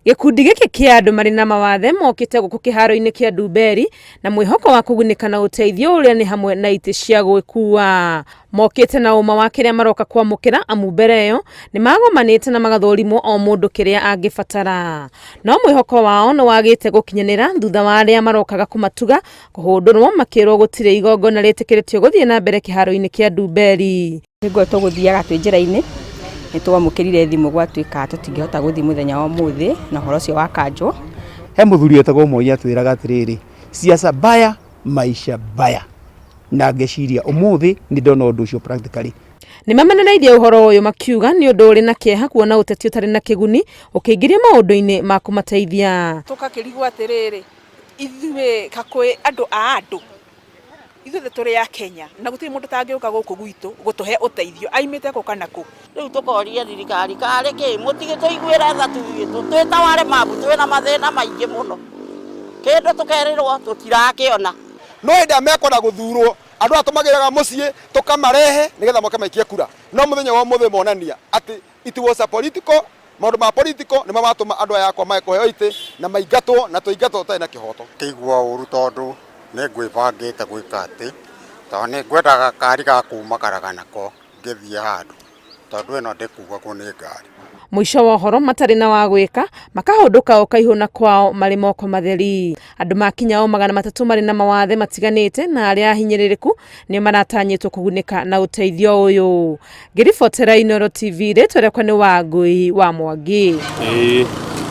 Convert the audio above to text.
Gikundi giki kia andu mari na mawathe mokite guku kiharo-ini kia Ndumberi na mwihoko wa kugunika na uteithio uria ni hamwe na iti cia gwikua. Mokite na uma wa kiria maroka kwamukira amu mbere iyo ni magomanite na magathorimwo o mundu kiria angibatara. No mwihoko wao ni wagite gukinyanira thutha wa aria marokaga kumatuga kuhundurwo makirwo gutire igongona ritikiritio guthie na mbere kiharo-ini kia Ndumberi. Niguo tuguthiaga twi njira-ini nitwamukirire thimu gwatuika tutingihota guthii muthenya wa muthi na horo cio wa kanjo. He muthuri wetagwo Moi atwiraga atiriri siasa baya maisha baya na ngeciria umuthi ni ndona undu ucio practically. Ni mamenanairie uhoro uyu makiuga ni undu uri na kieha kuona uteti utari na kiguni ukiingiria maundu-ini ma kumateithia. Tukakirigwo atiriri ithuĩ kakwe andu a andu ithuĩ turi ya Kenya na gutiri mundu tangiuka guku gwitu gutuhe uteithio aimite ko kana ku. Riu tukoria thirikari kare ki mutige tuiguira tha tuitu twitaware mabu twina mathina maingi muno kindu tukerirwo tutirakiona no enda meko na guthurwo andu atumagiraga mucii tukamarehe nigetha moke maikie kura no muthenya wa muthe monania ati it was a political maundu ma political ni mamatuma andu aya kwa maikuheo ite na maingatwo na tuingatwo tena kihoto. Kigwa uru tondu ni ngwibangite gwika ati tondu ni ngwendaga kari ga kuma karaganako ngithie handu tondu ino ndikuga ko ni ngari. Mwisho wa horo matari na wa gwika makahunduka o kaihuna kwao mari moko matheri. Andu makinya o 300 mari na mawathe matiganite na aria hinyiririku ni maratanyitwo kugunika na uteithio uyu. Ngiribotera Inooro TV ritwerekwa ni Wangui wa Mwangi.